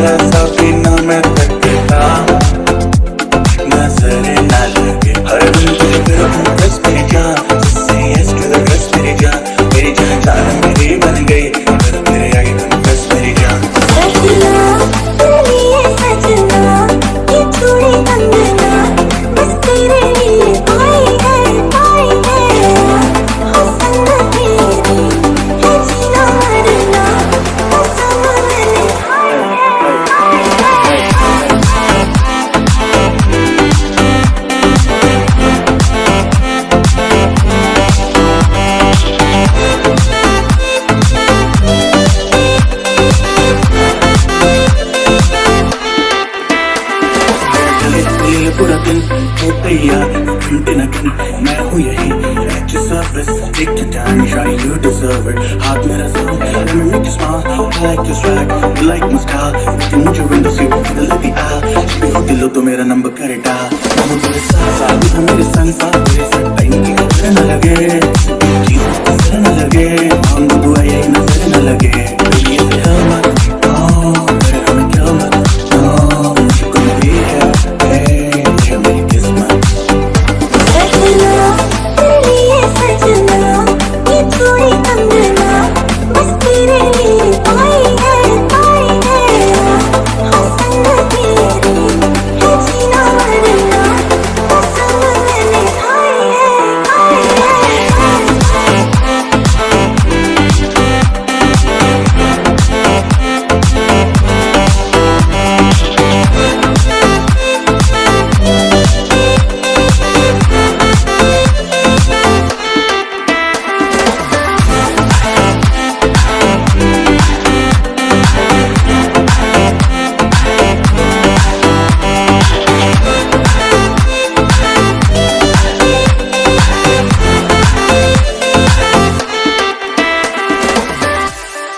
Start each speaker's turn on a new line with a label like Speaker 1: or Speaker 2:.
Speaker 1: ऐसा भी ना मैं तकता, नजर ना लगे हर दिन तुझे करूँ बस मेरी जान, जिससे यस कर बस मेरी जान, मेरी जान जान मेरी बन गई, बस मेरे आगे तुम बस मेरी जान। पूरा दिन हो तैयार घंटे न घंटे मैं हूँ यही at your service, take your time, try you deserve it, हाथ मेरा साथ, let me make you smile, I like your swag, you like my style, you मुझे window seat, middle of the aisle, जब भी हो दिलो तो मेरा नंबर करे डाल, मैं हूँ तेरे साथ, साथ भी हो मेरे संग साथ